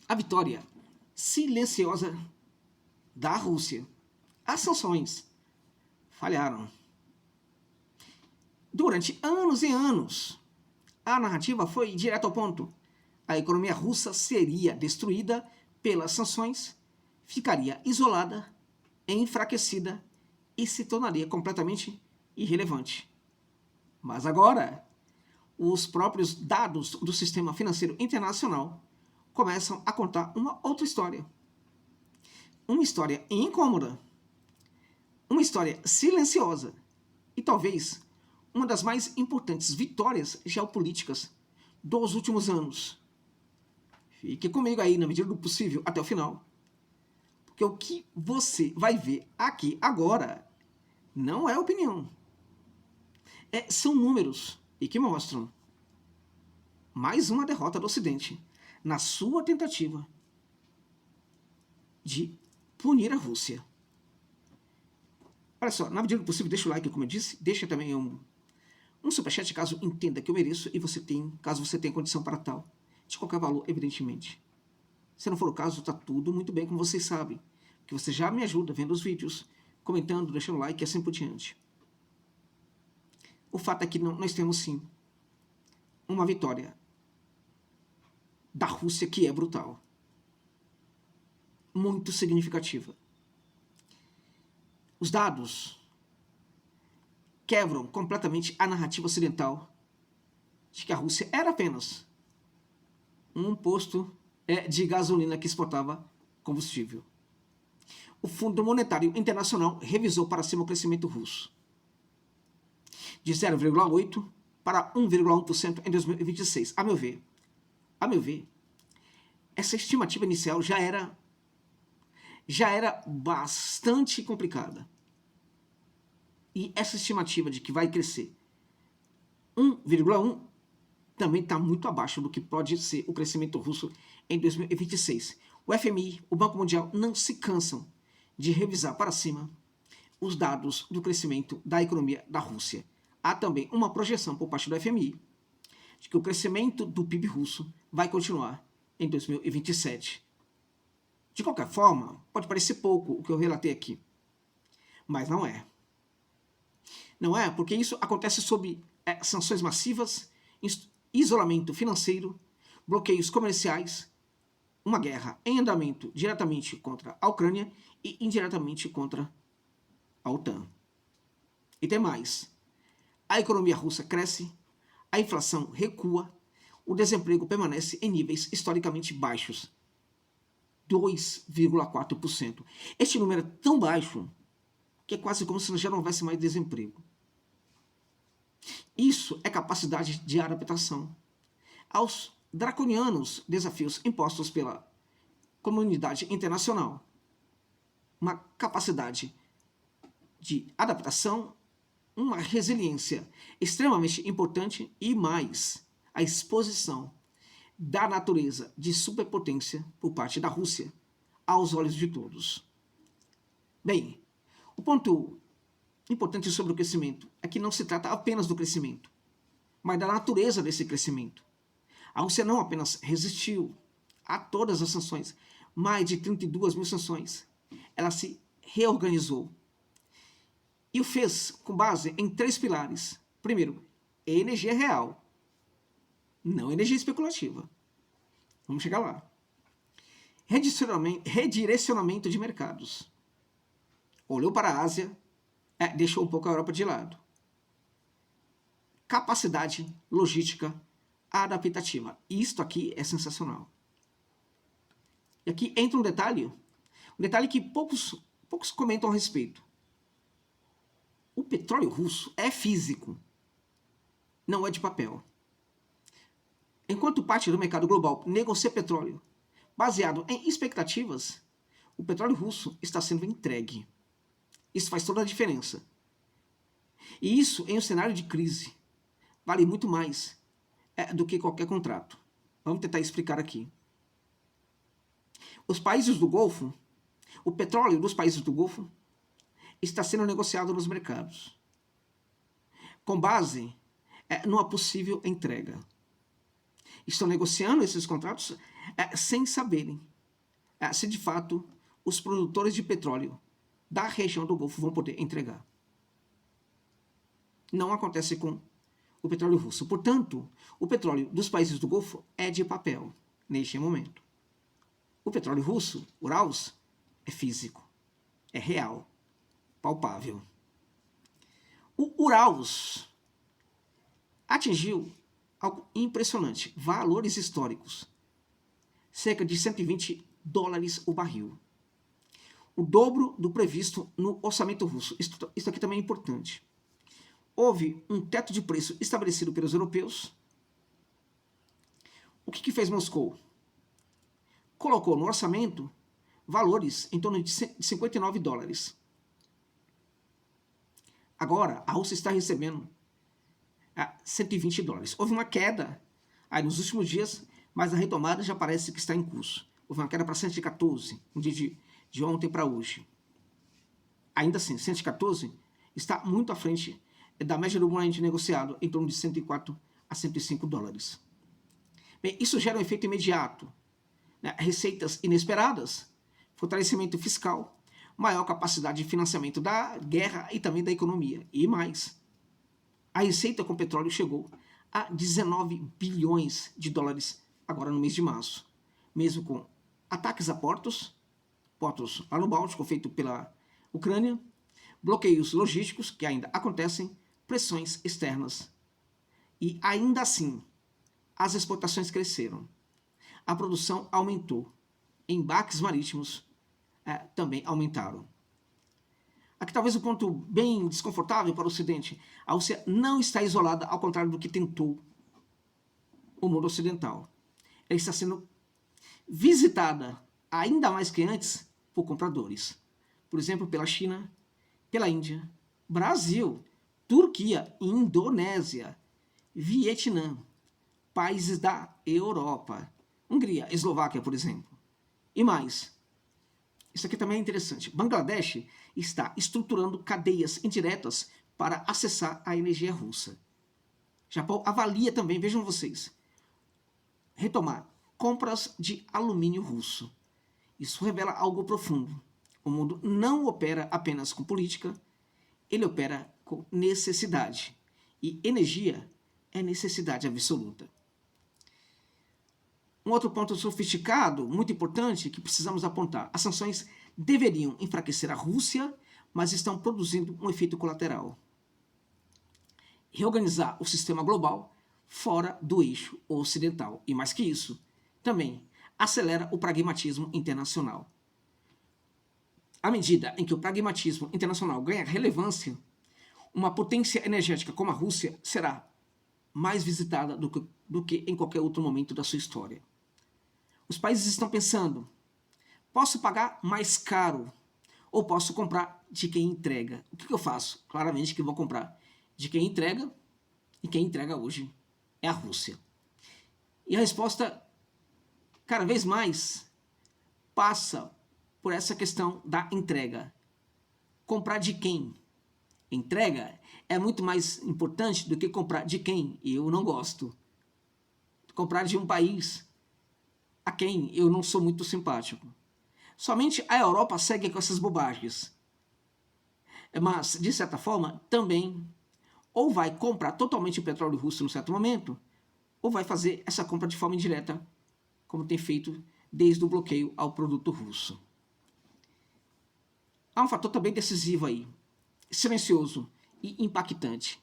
a vitória silenciosa da Rússia. As sanções falharam. Durante anos e anos, a narrativa foi direto ao ponto. A economia russa seria destruída pelas sanções, ficaria isolada, enfraquecida e se tornaria completamente irrelevante. Mas agora, os próprios dados do sistema financeiro internacional começam a contar uma outra história. Uma história incômoda, uma história silenciosa e talvez uma das mais importantes vitórias geopolíticas dos últimos anos. Fique comigo aí, na medida do possível, até o final. Porque o que você vai ver aqui agora não é opinião. São números e que mostram mais uma derrota do Ocidente na sua tentativa de punir a Rússia. Olha só, na medida do possível, deixa o like, como eu disse, deixa também um superchat caso entenda que eu mereço e caso você tenha condição para tal. De qualquer valor, evidentemente. Se não for o caso, tá tudo muito bem, como vocês sabem. Porque você já me ajuda vendo os vídeos, comentando, deixando like e assim por diante. O fato é que nós temos sim uma vitória da Rússia que é brutal. Muito significativa. Os dados quebram completamente a narrativa ocidental de que a Rússia era apenas um posto de gasolina que exportava combustível. O Fundo Monetário Internacional revisou para cima o crescimento russo de 0,8% para 1,1% em 2026. A meu ver, essa estimativa inicial já era bastante complicada. E essa estimativa de que vai crescer 1,1% também está muito abaixo do que pode ser o crescimento russo em 2026. O FMI, o Banco Mundial, não se cansam de revisar para cima os dados do crescimento da economia da Rússia. Há também uma projeção por parte do FMI de que o crescimento do PIB russo vai continuar em 2027. De qualquer forma, pode parecer pouco o que eu relatei aqui, mas não é. Não é, porque isso acontece sob sanções massivas, isolamento financeiro, bloqueios comerciais, uma guerra em andamento diretamente contra a Ucrânia e indiretamente contra a OTAN. E tem mais. A economia russa cresce, a inflação recua, o desemprego permanece em níveis historicamente baixos, 2,4%. Este número é tão baixo que é quase como se já não houvesse mais desemprego. Isso é capacidade de adaptação aos draconianos desafios impostos pela comunidade internacional. Uma capacidade de adaptação, uma resiliência extremamente importante e mais a exposição da natureza de superpotência por parte da Rússia aos olhos de todos. Bem, o ponto importante sobre o crescimento é que não se trata apenas do crescimento, mas da natureza desse crescimento. A Rússia não apenas resistiu a todas as sanções, mais de 32 mil sanções, ela se reorganizou e o fez com base em 3 pilares. Primeiro, energia real, não energia especulativa. Vamos chegar lá. Redirecionamento de mercados. Olhou para a Ásia, deixou um pouco a Europa de lado. Capacidade logística adaptativa. Isto aqui é sensacional. E aqui entra um detalhe que poucos comentam a respeito. O petróleo russo é físico, não é de papel. Enquanto parte do mercado global negocia petróleo baseado em expectativas, o petróleo russo está sendo entregue. Isso faz toda a diferença. E isso, em um cenário de crise, vale muito mais do que qualquer contrato. Vamos tentar explicar aqui. Os países do Golfo, o petróleo dos países do Golfo, está sendo negociado nos mercados, com base numa possível entrega. estão negociando esses contratos sem saberem se de fato os produtores de petróleo da região do Golfo vão poder entregar. Não acontece com o petróleo russo. Portanto, o petróleo dos países do Golfo é de papel neste momento. O petróleo russo, Urals, é físico, é real, palpável. O Urals atingiu algo impressionante, valores históricos, cerca de $120 o barril. O dobro do previsto no orçamento russo. Isso aqui também é importante. Houve um teto de preço estabelecido pelos europeus. O que fez Moscou? Colocou no orçamento valores em torno de $59. Agora, a Rússia está recebendo $120. Houve uma queda aí nos últimos dias, mas a retomada já parece que está em curso. Houve uma queda para 114, no dia de ontem para hoje. Ainda assim, 114 está muito à frente da média do moedor negociado, em torno de $104 a $105. Bem, isso gera um efeito imediato, né? Receitas inesperadas, fortalecimento fiscal, maior capacidade de financiamento da guerra e também da economia. E mais, a receita com petróleo chegou a $19 bilhões agora no mês de março, mesmo com ataques a portos lá no Báltico, feito pela Ucrânia, bloqueios logísticos que ainda acontecem, pressões externas. E ainda assim, as exportações cresceram, a produção aumentou, embarques marítimos também aumentaram. Aqui talvez o ponto bem desconfortável para o Ocidente: a Rússia não está isolada, ao contrário do que tentou o mundo ocidental. Ela está sendo visitada, ainda mais que antes, por compradores. Por exemplo, pela China, pela Índia, Brasil, Turquia, Indonésia, Vietnã, países da Europa, Hungria, Eslováquia, por exemplo. E mais, isso aqui também é interessante, Bangladesh está estruturando cadeias indiretas para acessar a energia russa. Japão avalia também, vejam vocês, retomar compras de alumínio russo. Isso revela algo profundo. O mundo não opera apenas com política, ele opera com necessidade. E energia é necessidade absoluta. Um outro ponto sofisticado, muito importante, que precisamos apontar: as sanções deveriam enfraquecer a Rússia, mas estão produzindo um efeito colateral. Reorganizar o sistema global fora do eixo ocidental. E mais que isso, também acelera o pragmatismo internacional. À medida em que o pragmatismo internacional ganha relevância, uma potência energética como a Rússia será mais visitada do que em qualquer outro momento da sua história. Os países estão pensando: posso pagar mais caro ou posso comprar de quem entrega? O que eu faço? Claramente que eu vou comprar de quem entrega, e quem entrega hoje é a Rússia. E a resposta, cada vez mais, passa por essa questão da entrega. Comprar de quem? Entrega é muito mais importante do que comprar de quem eu não gosto. Comprar de um país a quem eu não sou muito simpático. Somente a Europa segue com essas bobagens. Mas, de certa forma, também ou vai comprar totalmente o petróleo russo num certo momento, ou vai fazer essa compra de forma indireta, como tem feito desde o bloqueio ao produto russo. Há um fator também decisivo aí, silencioso e impactante: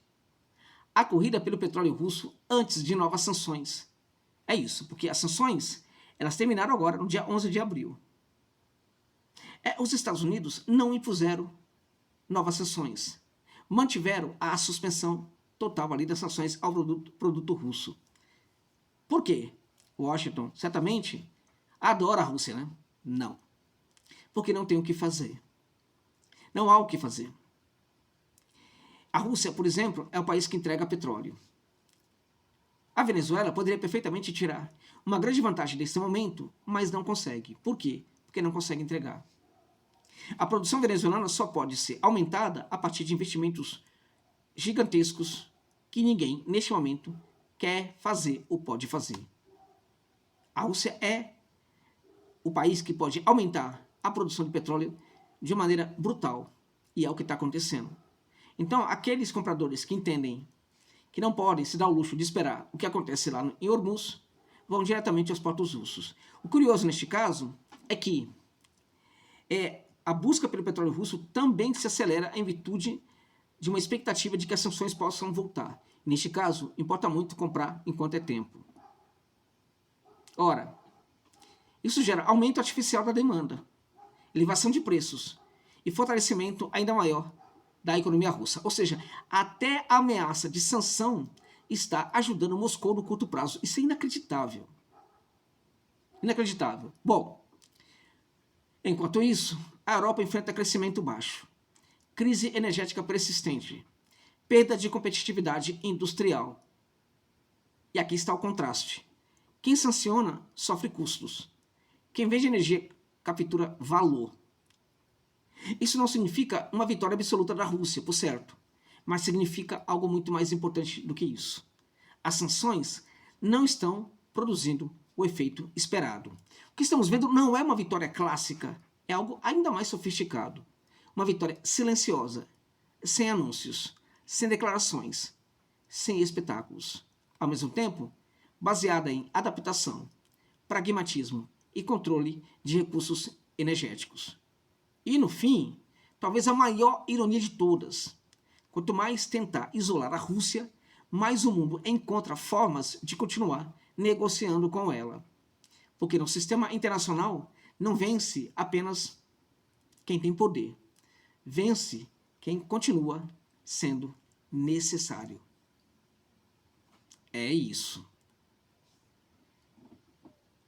a corrida pelo petróleo russo antes de novas sanções. É isso, porque as sanções, elas terminaram agora no dia 11 de abril. Os Estados Unidos não impuseram novas sanções, mantiveram a suspensão total ali das sanções ao produto russo. Por quê? Washington certamente adora a Rússia, né? Não. Porque não tem o que fazer. Não há o que fazer. A Rússia, por exemplo, é o país que entrega petróleo. A Venezuela poderia perfeitamente tirar uma grande vantagem desse momento, mas não consegue. Por quê? Porque não consegue entregar. A produção venezuelana só pode ser aumentada a partir de investimentos gigantescos que ninguém, neste momento, quer fazer ou pode fazer. A Rússia é o país que pode aumentar a produção de petróleo de maneira brutal. E é o que está acontecendo. Então, aqueles compradores que entendem que não podem se dar o luxo de esperar o que acontece lá em Hormuz, vão diretamente aos portos russos. O curioso neste caso é que a busca pelo petróleo russo também se acelera em virtude de uma expectativa de que as sanções possam voltar. Neste caso, importa muito comprar enquanto é tempo. Ora, isso gera aumento artificial da demanda, elevação de preços e fortalecimento ainda maior da economia russa. Ou seja, até a ameaça de sanção está ajudando Moscou no curto prazo. Isso é inacreditável. Inacreditável. Bom, enquanto isso, a Europa enfrenta crescimento baixo, crise energética persistente, perda de competitividade industrial. E aqui está o contraste. Quem sanciona sofre custos. Quem vende energia captura valor. Isso não significa uma vitória absoluta da Rússia, por certo, mas significa algo muito mais importante do que isso. As sanções não estão produzindo o efeito esperado. O que estamos vendo não é uma vitória clássica, é algo ainda mais sofisticado. Uma vitória silenciosa, sem anúncios, sem declarações, sem espetáculos. Ao mesmo tempo, baseada em adaptação, pragmatismo e controle de recursos energéticos. E, no fim, talvez a maior ironia de todas. Quanto mais tentar isolar a Rússia, mais o mundo encontra formas de continuar negociando com ela. Porque no sistema internacional não vence apenas quem tem poder. Vence quem continua sendo necessário. É isso.